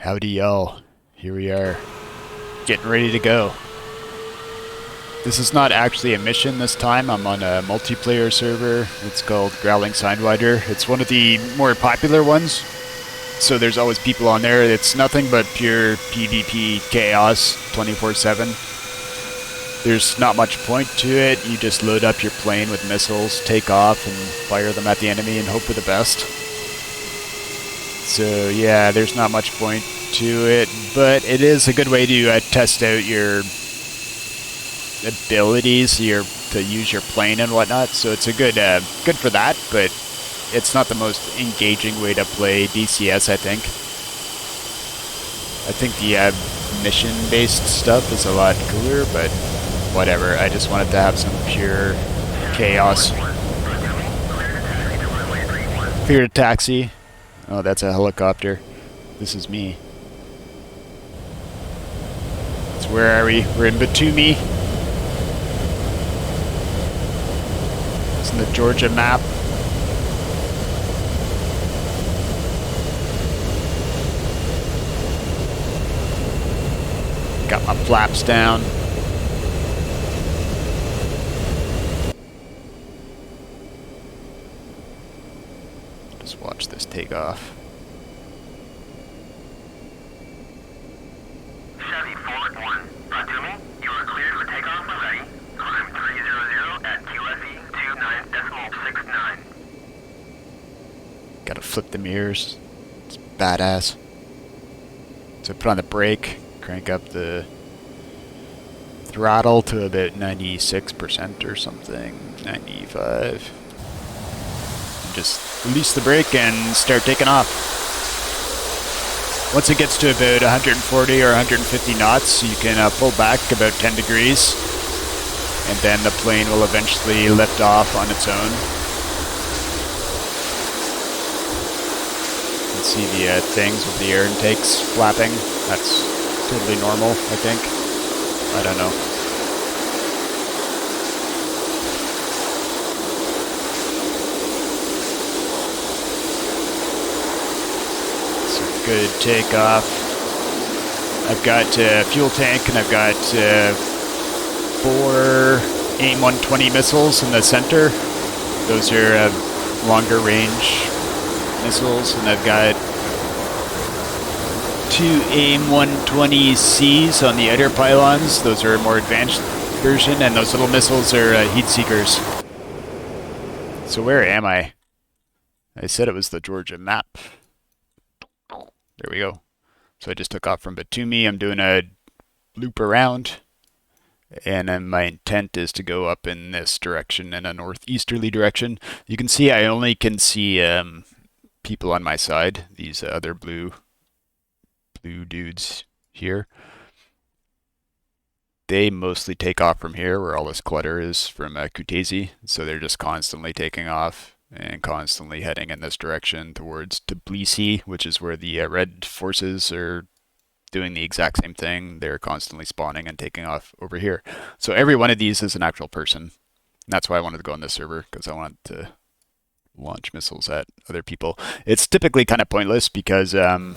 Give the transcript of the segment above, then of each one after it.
Howdy y'all. Here we are, getting ready to go. This is not actually a mission this time. I'm on a multiplayer server. It's called Growling Sidewinder. It's one of the more popular ones, so there's always people on there. It's nothing but pure PvP chaos 24/7. There's not much point to it. You just load up your plane with missiles, take off, and fire them at the enemy and hope for the best. So yeah, there's not much point to it, but it is a good way to test out your abilities, to use your plane and whatnot. So it's a good for that, but it's not the most engaging way to play DCS. I think the mission-based stuff is a lot cooler, but whatever. I just wanted to have some pure chaos. Clear to taxi. Oh, that's a helicopter. This is me. So where are we? We're in Batumi. It's in the Georgia map. Got my flaps down. Just watch this take off. Chevy Forward 1, Batumi, you are cleared for takeoff when ready. Climb 300 at QFE 29.69. Gotta flip the mirrors. It's badass. So put on the brake, crank up the throttle to about 96% or something, 95. And just release the brake and start taking off. Once it gets to about 140 or 150 knots, you can pull back about 10 degrees, and then the plane will eventually lift off on its own. You can see the things with the air intakes flapping. That's totally normal, I think. I don't know. Good takeoff. I've got fuel tank, and I've got 4 AIM-120 missiles in the center. Those are longer range missiles, and I've got 2 AIM-120Cs on the outer pylons. Those are a more advanced version, and those little missiles are heat seekers. So where am I? I said it was the Georgia map. There we go. So I just took off from Batumi. I'm doing a loop around, and then my intent is to go up in this direction, in a northeasterly direction. You can see I only can see people on my side, these other blue dudes here. They mostly take off from here, where all this clutter is from Kutaisi, so they're just constantly taking off and constantly heading in this direction towards Tbilisi, which is where the red forces are doing the exact same thing. They're constantly spawning and taking off over here. So every one of these is an actual person. And that's why I wanted to go on this server, because I wanted to launch missiles at other people. It's typically kind of pointless because the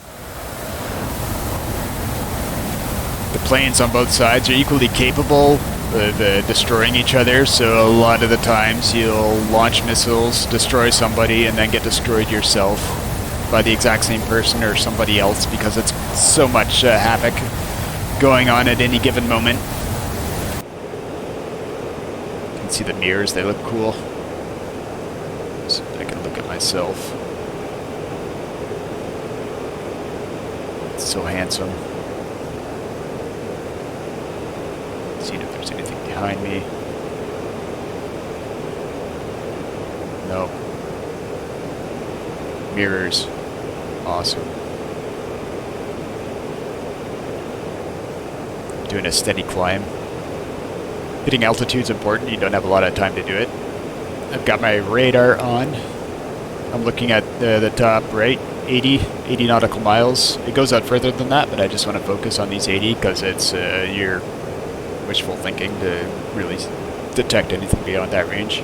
planes on both sides are equally capable of destroying each other, so a lot of the times you'll launch missiles, destroy somebody, and then get destroyed yourself by the exact same person or somebody else, because it's so much havoc going on at any given moment. You can see the mirrors, they look cool. So I can look at myself. It's so handsome. See if there's anything behind me. No. Mirrors. Awesome. Doing a steady climb. Hitting altitude's important. You don't have a lot of time to do it. I've got my radar on. I'm looking at the top right. 80 nautical miles. It goes out further than that, but I just want to focus on these 80 because it's your wishful thinking to really detect anything beyond that range.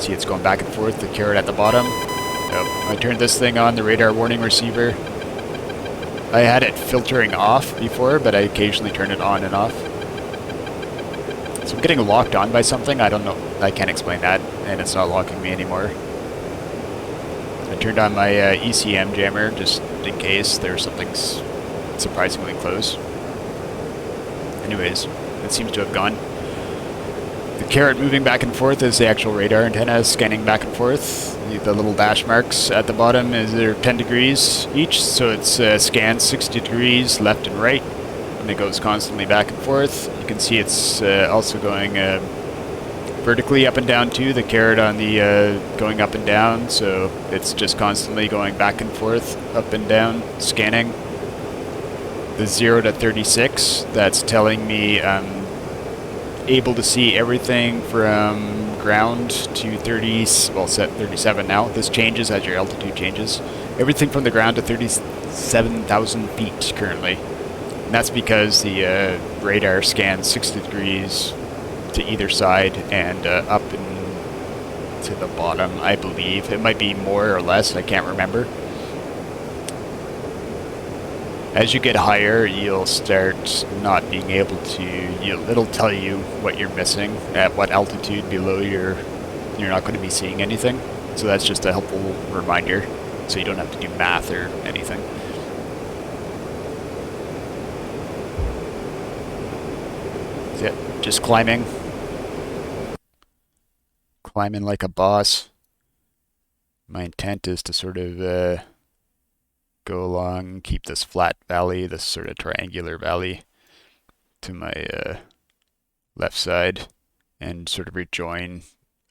See, it's going back and forth, the carrot at the bottom. So I turned this thing on, the radar warning receiver. I had it filtering off before, but I occasionally turn it on and off. So I'm getting locked on by something. I don't know. I can't explain that, and it's not locking me anymore. I turned on my ECM jammer just in case there's something surprisingly close. Anyways, it seems to have gone. The carrot moving back and forth is the actual radar antenna scanning back and forth. The little dash marks at the bottom is they're 10 degrees each, so it's scans 60 degrees left and right, and it goes constantly back and forth. You can see it's also going vertically up and down too, the carrot on the going up and down, so it's just constantly going back and forth, up and down, scanning. The 0 to 36, that's telling me I'm able to see everything from ground to 30, well, set 37 now. This changes as your altitude changes. Everything from the ground to 37,000 feet currently. And that's because the radar scans 60 degrees to either side and up and to the bottom, I believe. It might be more or less, I can't remember. As you get higher, you'll start not being able to, it'll tell you what you're missing, at what altitude below you're not going to be seeing anything. So that's just a helpful reminder, so you don't have to do math or anything. That's it, just climbing. Climbing like a boss. My intent is to sort of go along, keep this flat valley, this sort of triangular valley to my left side, and sort of rejoin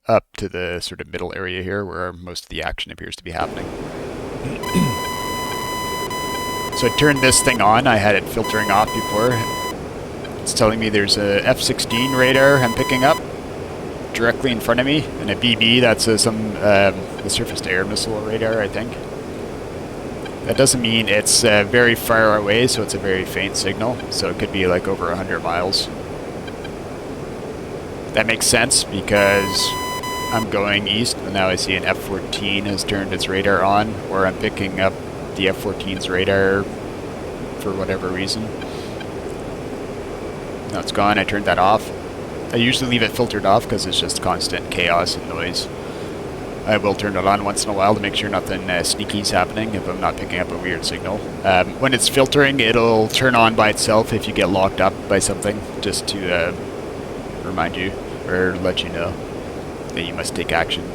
up to the sort of middle area here where most of the action appears to be happening. So I turned this thing on. I had it filtering off before. It's telling me there's a F-16 radar I'm picking up directly in front of me, and a BB, that's the surface-to-air missile radar, I think. That doesn't mean it's very far away, so it's a very faint signal. So it could be like over 100 miles. That makes sense because I'm going east, and now I see an F-14 has turned its radar on, or I'm picking up the F-14's radar for whatever reason. Now it's gone. I turned that off. I usually leave it filtered off because it's just constant chaos and noise. I will turn it on once in a while to make sure nothing sneaky's happening if I'm not picking up a weird signal. When it's filtering, it'll turn on by itself if you get locked up by something, just to remind you or let you know that you must take action.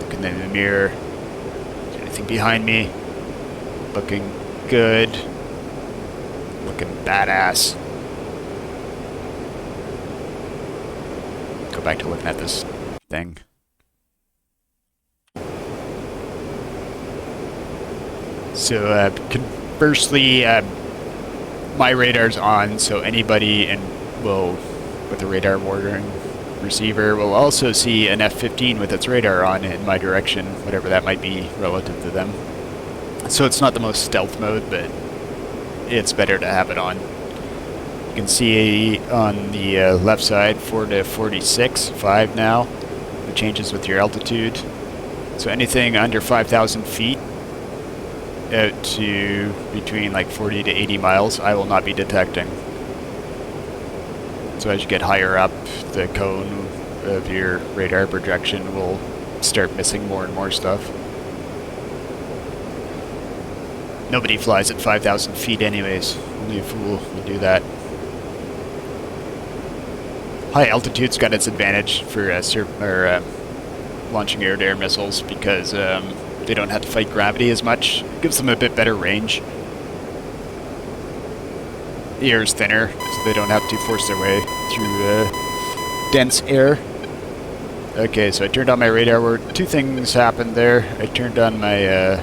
Looking in the mirror. Is there anything behind me? Looking good. Looking badass. Go back to looking at this thing. So conversely, my radar's on, so anybody with a radar warning receiver will also see an F-15 with its radar on in my direction, whatever that might be relative to them. So it's not the most stealth mode, but it's better to have it on. You can see on the left side 4 to 46, 5 now. It changes with your altitude. So anything under 5,000 feet out to between like 40 to 80 miles, I will not be detecting. So as you get higher up, the cone of your radar projection will start missing more and more stuff. Nobody flies at 5,000 feet anyways. Only a fool would do that. High altitude's got its advantage for launching air-to-air missiles because they don't have to fight gravity as much. It gives them a bit better range. The air is thinner, so they don't have to force their way through dense air. Okay, so I turned on my radar. Where two things happened there. I turned on my...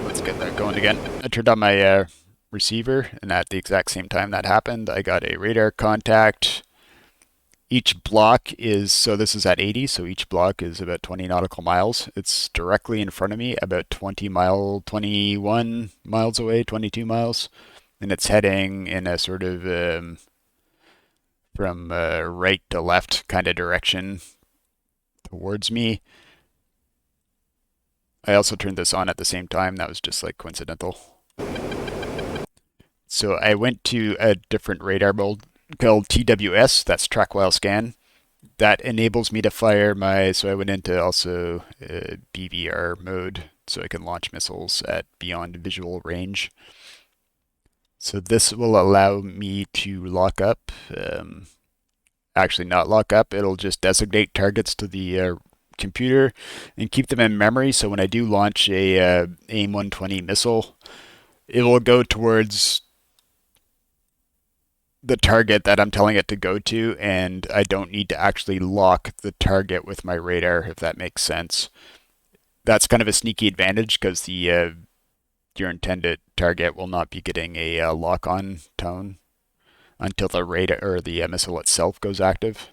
let's get that going again. I turned on my receiver, and at the exact same time that happened, I got a radar contact. Each block is, so this is at 80, so each block is about 20 nautical miles. It's directly in front of me, about 21 miles away, 22 miles. And it's heading in a sort of from right to left kind of direction towards me. I also turned this on at the same time. That was just like coincidental. So I went to a different radar mode called TWS. That's track while scan. That enables me to fire my, so I went into also BVR mode so I can launch missiles at beyond visual range. So this will allow me to lock up, actually not lock up, it'll just designate targets to the computer and keep them in memory. So when I do launch a AIM-120 missile, it will go towards the target that I'm telling it to go to, and I don't need to actually lock the target with my radar, if that makes sense. That's kind of a sneaky advantage because the your intended target will not be getting a lock-on tone until the radar or the missile itself goes active.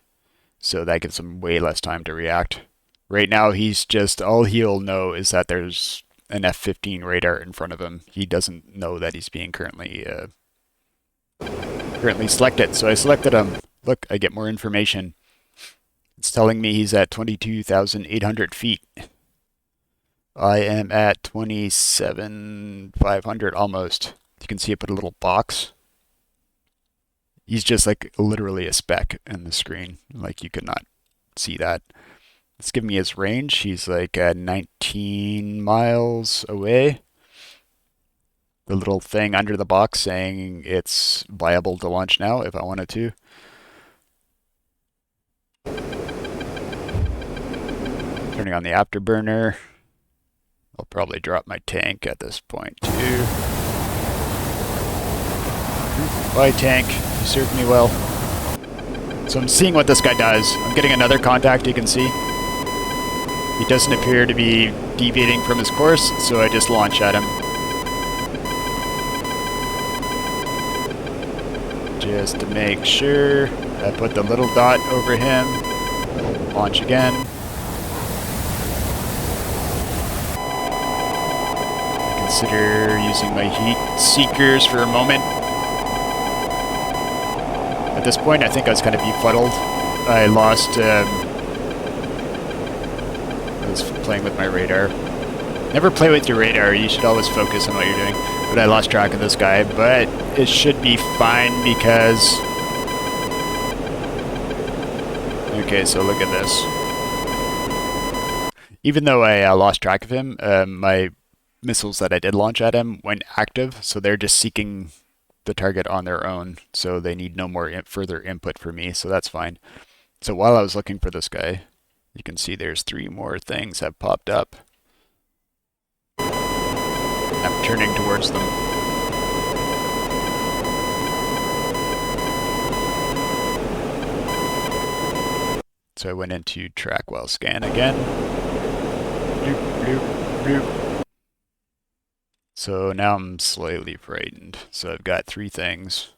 So that gives him way less time to react. Right now, he's just, all he'll know is that there's an F-15 radar in front of him. He doesn't know that he's being currently selected. So I selected him. Look, I get more information. It's telling me he's at 22,800 feet. I am at 27,500 almost. You can see I put a little box. He's just like literally a speck in the screen. Like you could not see that. Let's give me his range. He's like 19 miles away. The little thing under the box saying it's viable to launch now if I wanted to. Turning on the afterburner. I'll probably drop my tank at this point too. Bye tank, you served me well. So I'm seeing what this guy does. I'm getting another contact, you can see. He doesn't appear to be deviating from his course, so I just launch at him. Just to make sure, I put the little dot over him. Launch again. Consider using my heat seekers for a moment. At this point, I think I was kind of befuddled. I lost. I was playing with my radar. Never play with your radar. You should always focus on what you're doing. But I lost track of this guy. But it should be fine because. Okay, so look at this. Even though I lost track of him, my missiles that I did launch at him went active, so they're just seeking the target on their own, so they need no more further input from me, so that's fine. So while I was looking for this guy, you can see there's 3 more things have popped up. I'm turning towards them. So I went into track while scan again. Bloop, bloop, bloop. So now I'm slightly frightened. So I've got 3 things.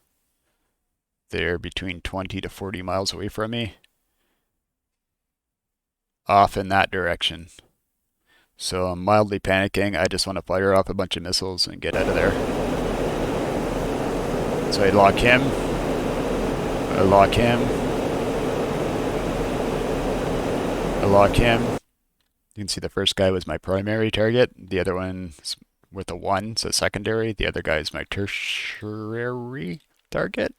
They're between 20 to 40 miles away from me. Off in that direction. So I'm mildly panicking. I just want to fire off a bunch of missiles and get out of there. So I lock him. I lock him. I lock him. You can see the first guy was my primary target. The other one's with a 1, so secondary. The other guy is my tertiary target.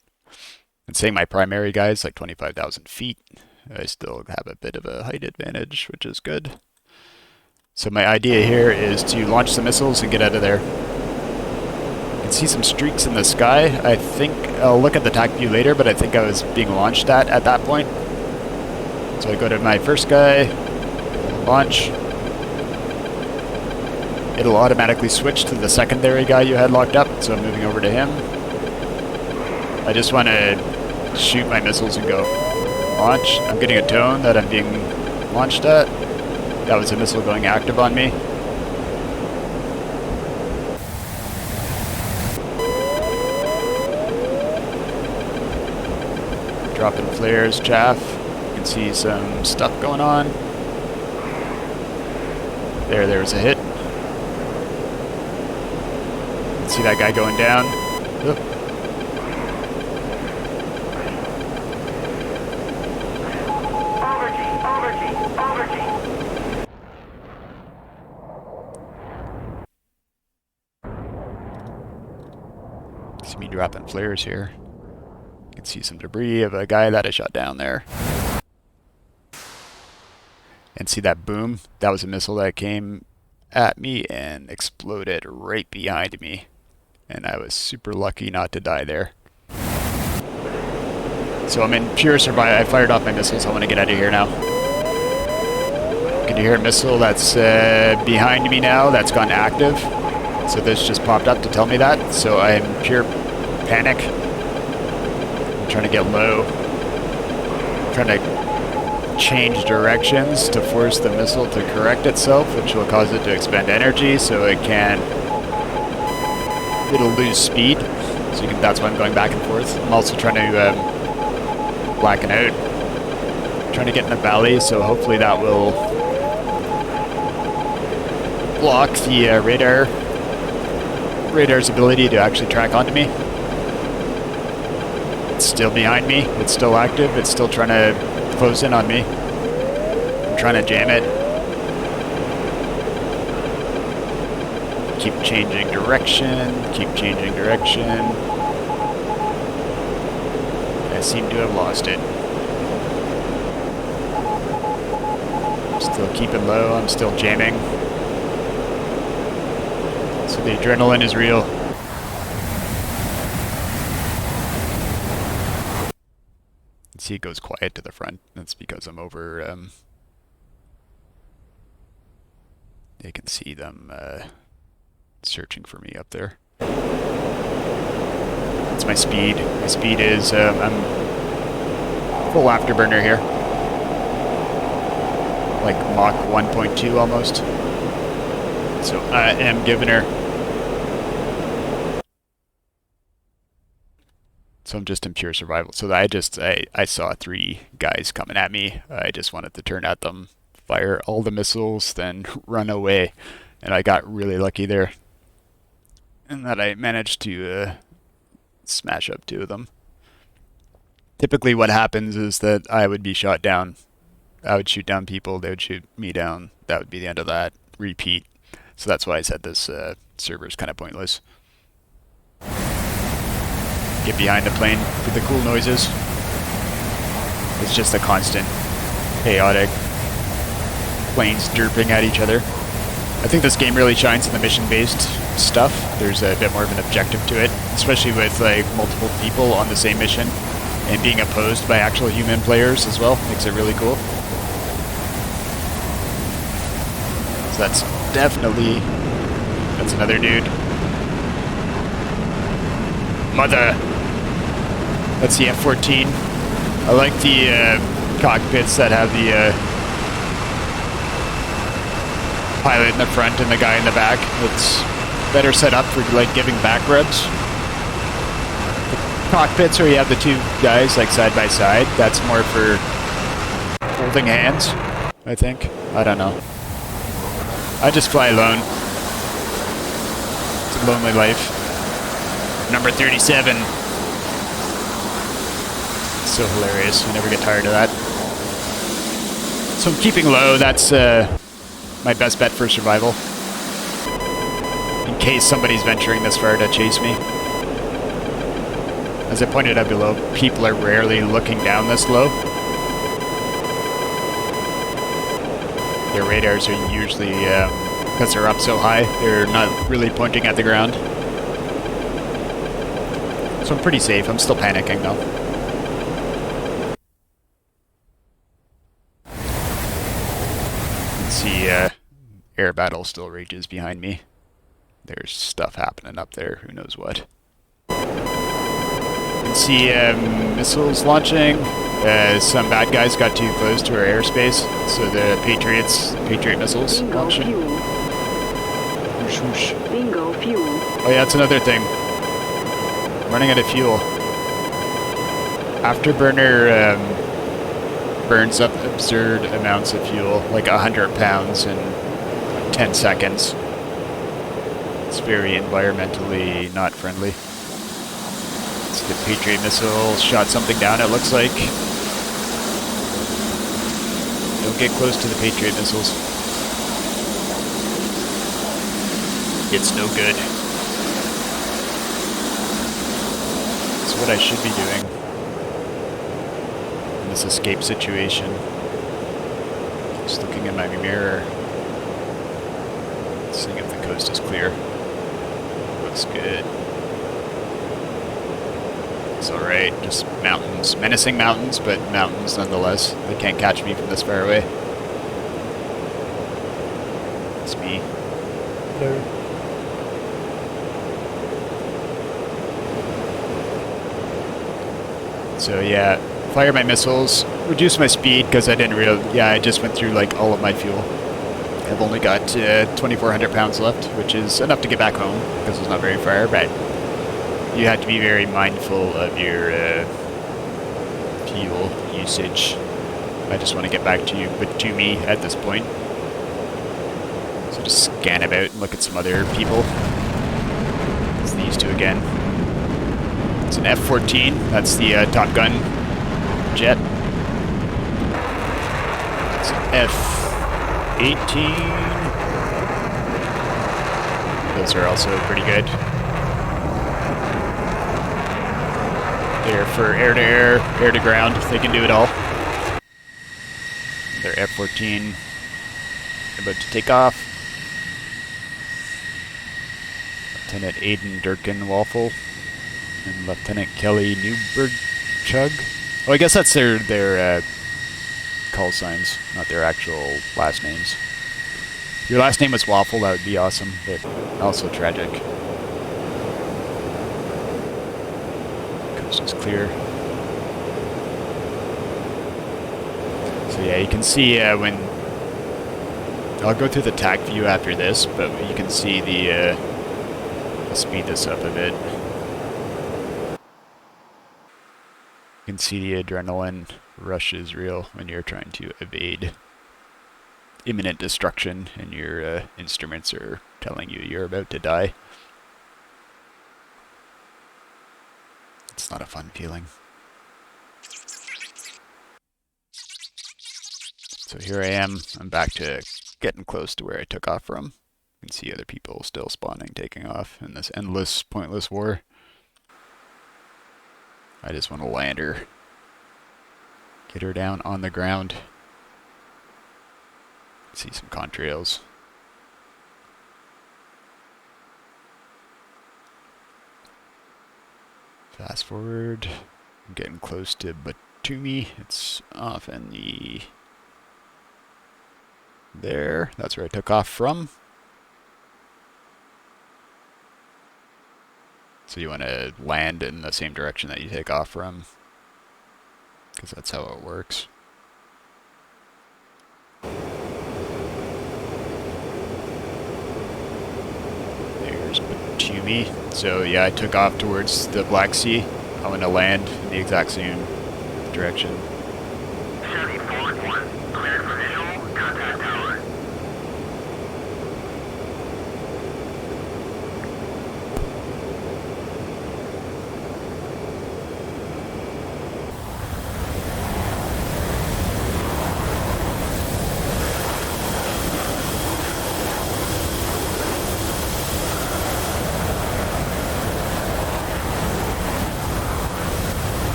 And saying my primary guy is like 25,000 feet. I still have a bit of a height advantage, which is good. So my idea here is to launch some missiles and get out of there. You can see some streaks in the sky. I think, I'll look at the TAC view later, but I think I was being launched at that point. So I go to my first guy, launch. It'll automatically switch to the secondary guy you had locked up, so I'm moving over to him. I just want to shoot my missiles and go. Launch. I'm getting a tone that I'm being launched at. That was a missile going active on me. Dropping flares, chaff. You can see some stuff going on. There was a hit. See that guy going down. Oop. me dropping flares here. You can see some debris of a guy that I shot down there. And see that boom? That was a missile that came at me and exploded right behind me. And I was super lucky not to die there. So I'm in pure survival. I fired off my missiles. I want to get out of here now. Can you hear a missile that's behind me now? That's gone active. So this just popped up to tell me that. So I'm pure panic. I'm trying to get low. I'm trying to change directions to force the missile to correct itself, which will cause it to expend energy so it'll lose speed. So that's why I'm going back and forth. I'm also trying to blacken out. I'm trying to get in the valley, so hopefully that will block the radar's ability to actually track onto me. It's still behind me. It's still active. It's still trying to close in on me. I'm trying to jam it. Keep changing direction. Keep changing direction. I seem to have lost it. Still keeping low. I'm still jamming. So the adrenaline is real. See, it goes quiet to the front. That's because I'm over. You can see them searching for me up there. That's my speed. My speed is I'm full afterburner here, like Mach 1.2 almost. So I am giving her. So I'm just in pure survival. So I saw 3 guys coming at me. I just wanted to turn at them, fire all the missiles, then run away. And I got really lucky there. And that I managed to smash up 2 of them. Typically what happens is that I would be shot down. I would shoot down people, they would shoot me down. That would be the end of that. Repeat. So that's why I said this server is kind of pointless. Get behind the plane for the cool noises. It's just a constant, chaotic planes derping at each other. I think this game really shines in the mission-based stuff. There's a bit more of an objective to it, especially with like multiple people on the same mission and being opposed by actual human players as well. Makes it really cool. So that's definitely, that's another dude. Mother. That's the F-14. I like the cockpits that have the pilot in the front and the guy in the back. It's better set up for like giving back rubs. The cockpits where you have the 2 guys like side by side, that's more for holding hands, I think. I don't know. I just fly alone. It's a lonely life. Number 37. So hilarious. I never get tired of that. So I'm keeping low. That's my best bet for survival. In case somebody's venturing this far to chase me. As I pointed out below, people are rarely looking down this low. Their radars are usually, because they're up so high, they're not really pointing at the ground. So I'm pretty safe. I'm still panicking though. You can see air battle still rages behind me. There's stuff happening up there. Who knows what. You can see missiles launching. Some bad guys got too close to our airspace, so the Patriot missiles launching. Whoosh, whoosh. Bingo fuel. Oh yeah, that's another thing. I'm running out of fuel. Afterburner burns up absurd amounts of fuel, like 100 pounds in 10 seconds. It's very environmentally not friendly. So the Patriot missile shot something down, it looks like. Don't get close to the Patriot missiles. It's no good. what I should be doing in this escape situation. Just looking in my mirror, seeing if the coast is clear. Looks good. It's alright, just mountains. Menacing mountains, but mountains nonetheless. They can't catch me from this far away. It's me. Hello. So yeah, fire my missiles, reduce my speed because I didn't I just went through like all of my fuel. I've only got 2,400 pounds left, which is enough to get back home because it's not very far, but you have to be very mindful of your fuel usage. I just want to get back to you, but to me at this point. So just scan about and look at some other people. It's these two again. It's an F-14. That's the Top Gun jet. It's an F-18. Those are also pretty good. They're for air-to-air, air-to-ground. They can do it all. They're F-14. About to take off. Lieutenant Aiden Durkin-Waffle and Lieutenant Kelly Newberg-Chug. Oh, I guess that's their call signs, not their actual last names. If your last name was Waffle, that would be awesome, but also tragic. Coast is clear. So yeah, you can see when... I'll go through the TAC view after this, but you can see the... I'll speed this up a bit. You can see the adrenaline rush is real when you're trying to evade imminent destruction and your instruments are telling you you're about to die. It's not a fun feeling. So here I am. I'm back to getting close to where I took off from. You can see other people still spawning, taking off in this endless, pointless war. I just want to land her. Get her down on the ground. See some contrails. Fast forward. I'm getting close to Batumi. It's off in the... There. That's where I took off from. So you want to land in the same direction that you take off from, because that's how it works. There's Batumi. So yeah, I took off towards the Black Sea. I want to land in the exact same direction. Chevy Forward 1, cleared for visual, contact tower.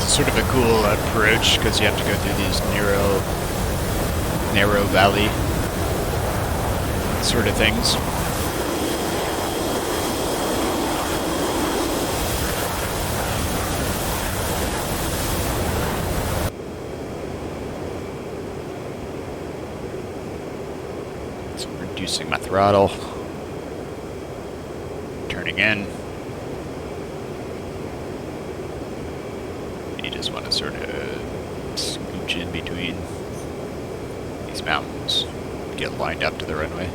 Sort of a cool approach because you have to go through these narrow valley sort of things. So I'm reducing my throttle, turning in. Just want to sort of scooch in between these mountains, get lined up to the runway.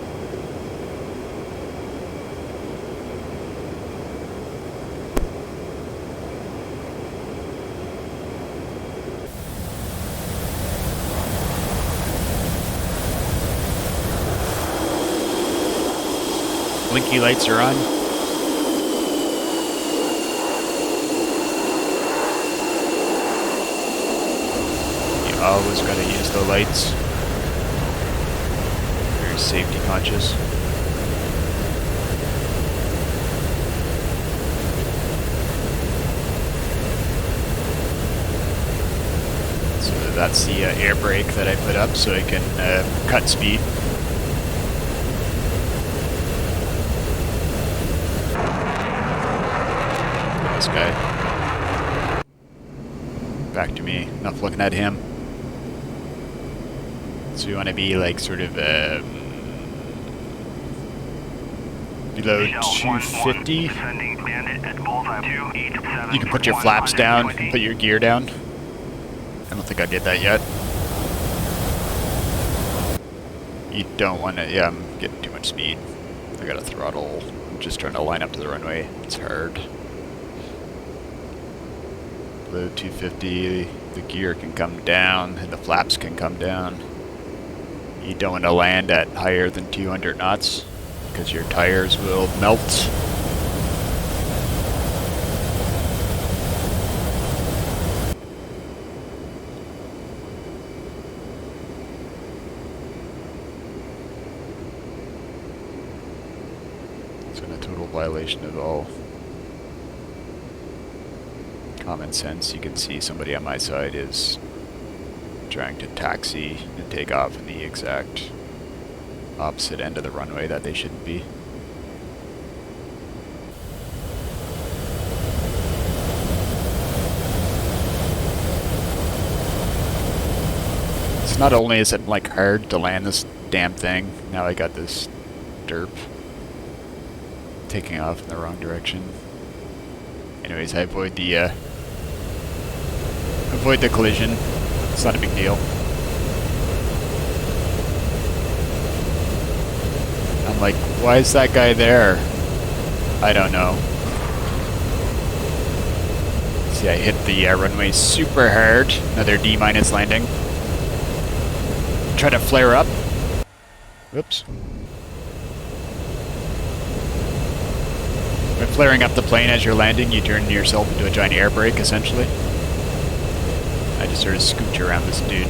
Blinky lights are on. Always gotta use the lights. Very safety conscious. That's the air brake that I put up so I can cut speed. This guy. Back to me. Enough looking at him. So we want to be like sort of below 250. You can put your flaps down, put your gear down. I don't think I did that yet. You don't want to, yeah, I'm getting too much speed. I got a throttle. I'm just trying to line up to the runway. It's hard. Below 250, the gear can come down and the flaps can come down. You don't want to land at higher than 200 knots because your tires will melt. It's in a total violation of all common sense. You can see somebody on my side is trying to taxi and take off in the exact opposite end of the runway that they shouldn't be. It's not only is it like hard to land this damn thing, now I got this derp taking off in the wrong direction. Anyways, I avoid the collision. It's not a big deal. I'm like, why is that guy there? I don't know. See, I hit the runway super hard. Another D- landing. Try to flare up. Whoops. By flaring up the plane as you're landing, you turn yourself into a giant air brake, essentially. I just sort of scooped around this dude.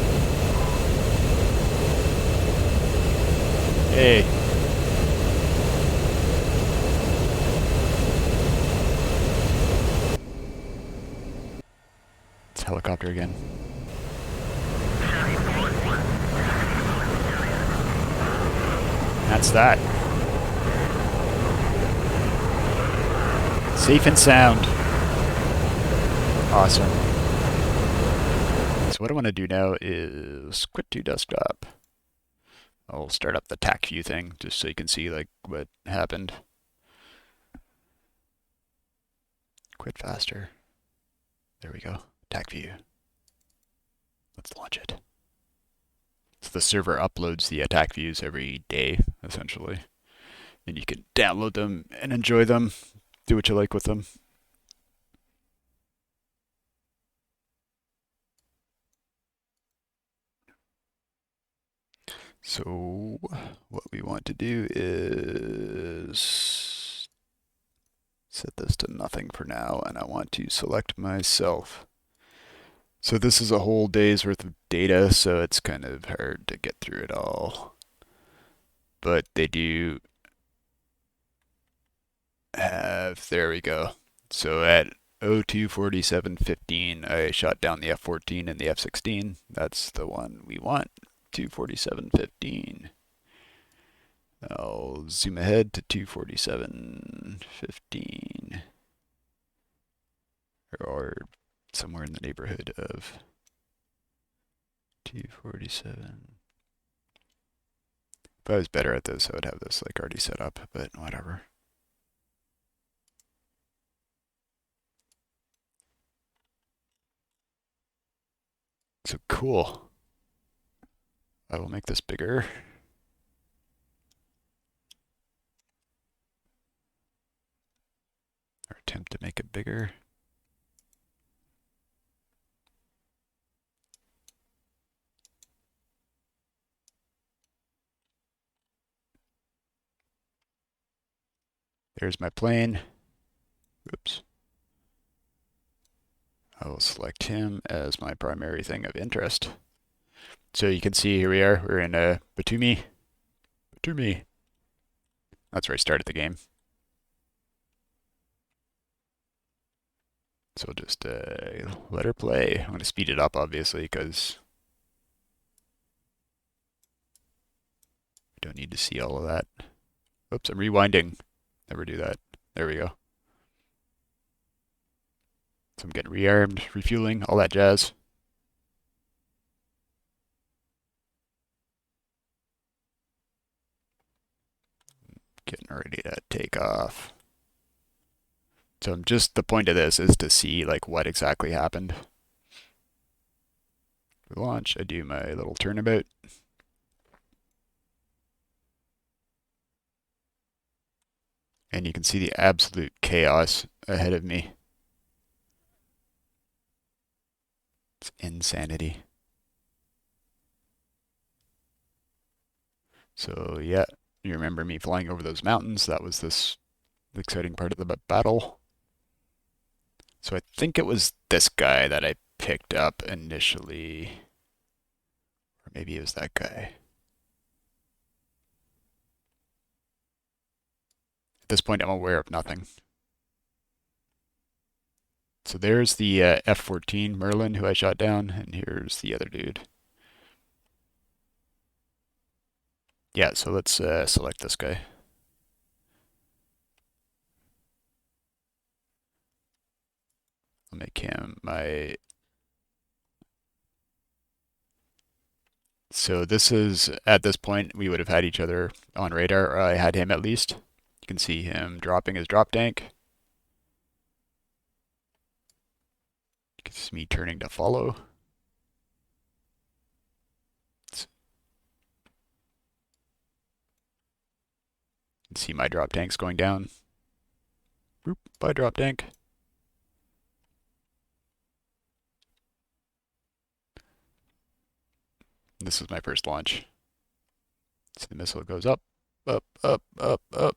Hey. It's a helicopter again. That's that. Safe and sound. Awesome. So what I want to do now is quit to desktop. I'll start up the TAC view thing just so you can see like what happened. Quit faster. There we go. TAC view. Let's launch it. So the server uploads the attack views every day, essentially. And you can download them and enjoy them. Do what you like with them. So what we want to do is set this to nothing for now, and I want to select myself. So this is a whole day's worth of data, so it's kind of hard to get through it all. But they do have, there we go. So at 02:47:15, I shot down the F-14 and the F-16. That's the one we want. 2:47:15. I'll zoom ahead to 2:47:15, or somewhere in the neighborhood of 2:47. If I was better at this, I would have this like already set up, but whatever. So cool. I will make this bigger. Or attempt to make it bigger. There's my plane. Oops. I will select him as my primary thing of interest. So you can see here we are. We're in Batumi. Batumi. That's where I started the game. So we'll just let her play. I'm going to speed it up, obviously, because need to see all of that. Oops, I'm rewinding. Never do that. There we go. So I'm getting rearmed, refueling, all that jazz. Getting ready to take off. So I'm just, the point of this is to see like what exactly happened. For launch, I do my little turnabout. And you can see the absolute chaos ahead of me. It's insanity. So yeah, you remember me flying over those mountains. That was this exciting part of the battle. So I think it was this guy that I picked up initially. Or maybe it was that guy. At this point, I'm aware of nothing. So there's the F-14 Merlin who I shot down, and here's the other dude. Yeah, so let's select this guy. I'll make him my... So this is, at this point, we would have had each other on radar, or I had him at least. You can see him dropping his drop tank. It's me turning to follow. You can see my drop tanks going down. Boop, bye drop tank. This is my first launch. So the missile goes up, up, up, up, up.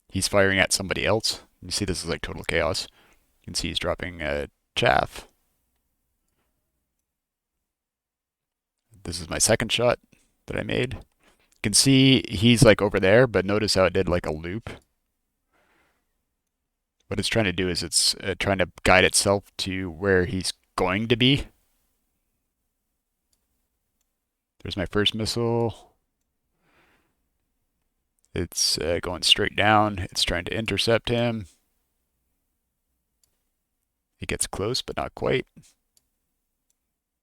He's firing at somebody else. You see this is like total chaos. You can see he's dropping chaff. This is my second shot that I made. You can see he's like over there, but notice how it did like a loop. What it's trying to do is it's trying to guide itself to where he's going to be. There's my first missile. It's going straight down. It's trying to intercept him. It gets close, but not quite.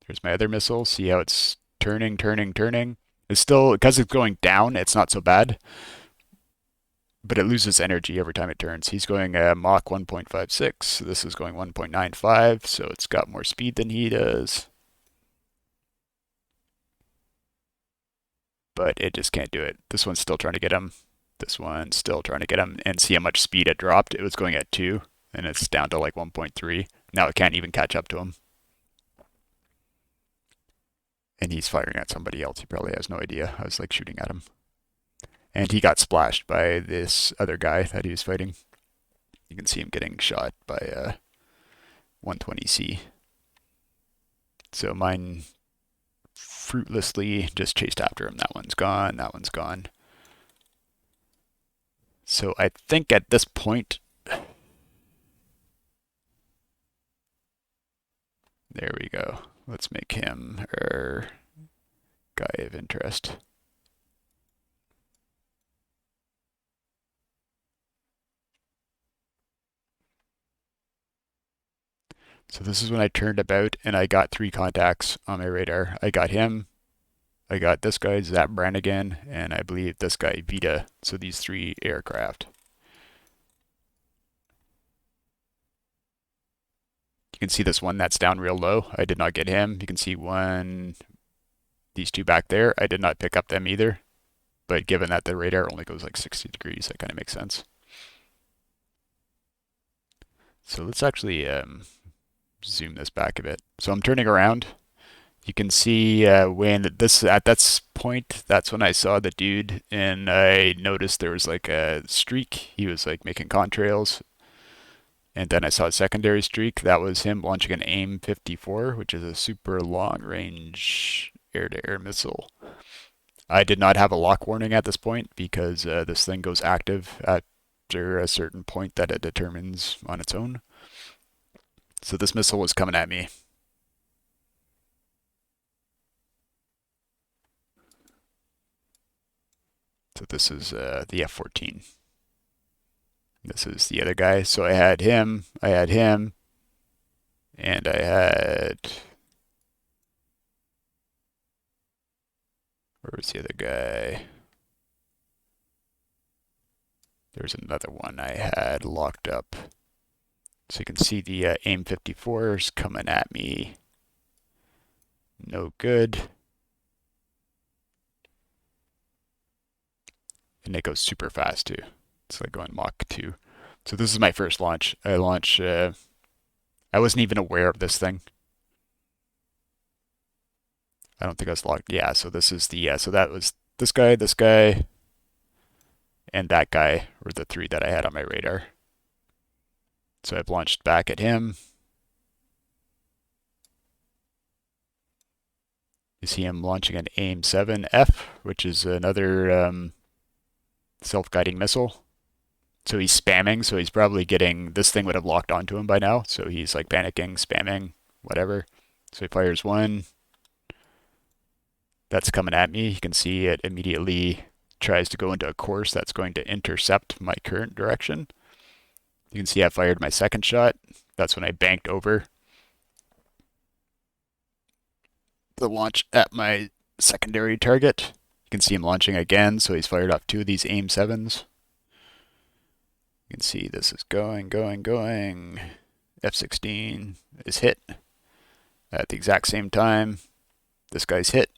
There's my other missile. See how it's turning, turning, turning. It's still, because it's going down, it's not so bad. But it loses energy every time it turns. He's going Mach 1.56. This is going 1.95, so it's got more speed than he does. But it just can't do it. This one's still trying to get him. This one's still trying to get him. And see how much speed it dropped? It was going at 2, and it's down to like 1.3. Now it can't even catch up to him. And he's firing at somebody else. He probably has no idea. I was like shooting at him. And he got splashed by this other guy that he was fighting. You can see him getting shot by 120C. So mine fruitlessly just chased after him. That one's gone. That one's gone. So I think at this point, there we go. Let's make him our guy of interest. So this is when I turned about and I got 3 contacts on my radar. I got him, I got this guy, Zap Brannigan, and I believe this guy, Vita. So these 3 aircraft. You can see this one that's down real low. I did not get him. You can see these 2 back there. I did not pick up them either. But given that the radar only goes like 60 degrees, that kind of makes sense. So let's actually zoom this back a bit. So I'm turning around. You can see when this at that point, that's when I saw the dude, and I noticed there was like a streak. He was like making contrails, and then I saw a secondary streak. That was him launching an AIM-54, which is a super long-range air-to-air missile. I did not have a lock warning at this point because this thing goes active after a certain point that it determines on its own. So this missile was coming at me. So this is the F-14. This is the other guy. So I had him, and I had... Where was the other guy? There's another one I had locked up. So you can see the AIM 54s coming at me. No good. And it goes super fast too. It's like going Mach 2. So this is my first launch. I wasn't even aware of this thing. I don't think I was locked. Yeah, so this is the, so that was this guy, and that guy were the three that I had on my radar. So I've launched back at him. You see him launching an AIM 7F, which is another self-guiding missile. So he's spamming, so he's probably getting, this thing would have locked onto him by now. So he's like panicking, spamming, whatever. So he fires one. That's coming at me. You can see it immediately tries to go into a course that's going to intercept my current direction. You can see I fired my second shot. That's when I banked over the launch at my secondary target. You can see him launching again, so he's fired off two of these AIM 7s. You can see this is going. F-16 is hit at the exact same time. This guy's hit.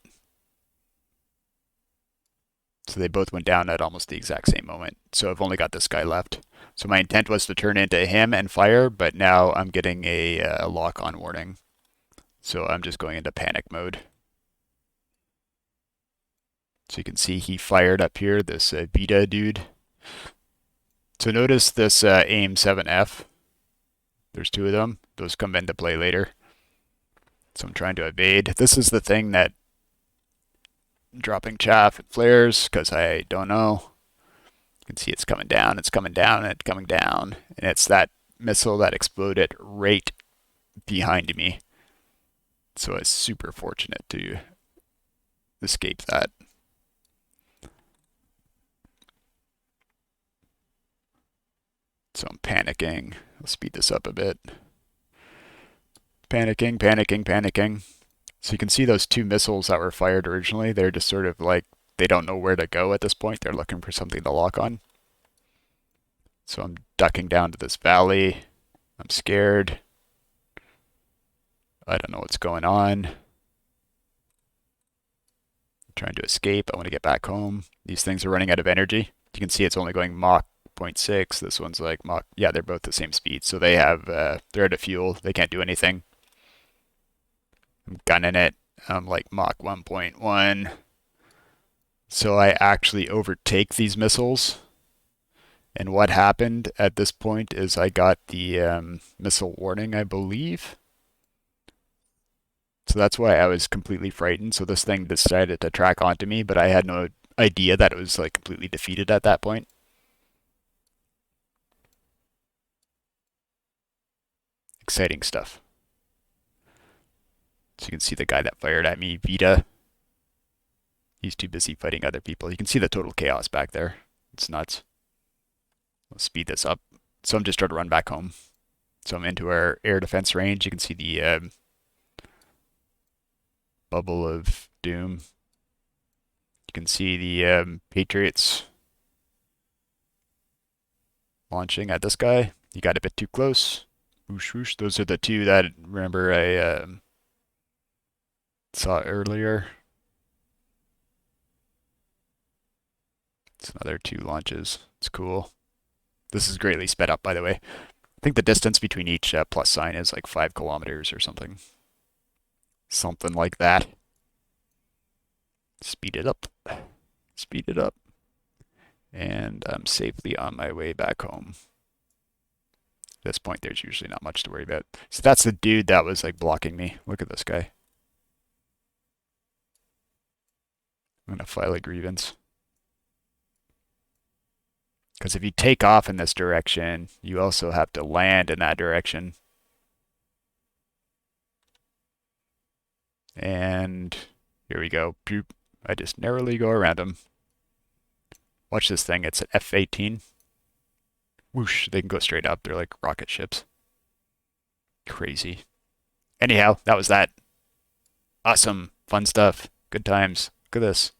So they both went down at almost the exact same moment. So I've only got this guy left. So my intent was to turn into him and fire, but now I'm getting a lock-on warning. So I'm just going into panic mode. So you can see he fired up here, this Vita dude. So notice this AIM 7F. There's two of them. Those come into play later. So I'm trying to evade. This is the thing that dropping chaff and flares because I don't know. You can see it's coming down, and it's coming down. And it's that missile that exploded right behind me. So I was super fortunate to escape that. So I'm panicking. I'll speed this up a bit. Panicking. So you can see those two missiles that were fired originally, they're just sort of like, they don't know where to go at this point. They're looking for something to lock on. So I'm ducking down to this valley. I'm scared. I don't know what's going on. I'm trying to escape. I want to get back home. These things are running out of energy. You can see it's only going Mach 0.6. This one's like Mach, yeah, they're both the same speed. So they have, they're out of fuel. They can't do anything. I'm gunning it. I'm like Mach 1.1. So I actually overtake these missiles. And what happened at this point is I got the missile warning, I believe. So that's why I was completely frightened. So this thing decided to track onto me, but I had no idea that it was like completely defeated at that point. Exciting stuff. So you can see the guy that fired at me, Vita. He's too busy fighting other people. You can see the total chaos back there. It's nuts. Let's speed this up. So I'm just trying to run back home. So I'm into our air defense range. You can see the bubble of doom. You can see the Patriots launching at this guy. You got a bit too close. Whoosh, whoosh. Those are the two that, remember, I saw earlier. It's another two launches. It's cool. This is greatly sped up, by the way. I think the distance between each plus sign is like 5 kilometers or something. Something like that. Speed it up. Speed it up. And I'm safely on my way back home. At this point, there's usually not much to worry about. So that's the dude that was like blocking me. Look at this guy. I'm gonna file a grievance. Because if you take off in this direction, you also have to land in that direction. And here we go. I just narrowly go around him. Watch this thing. It's an F-18. Whoosh, they can go straight up. They're like rocket ships. Crazy. Anyhow, that was that. Awesome. Fun stuff. Good times. Look at this.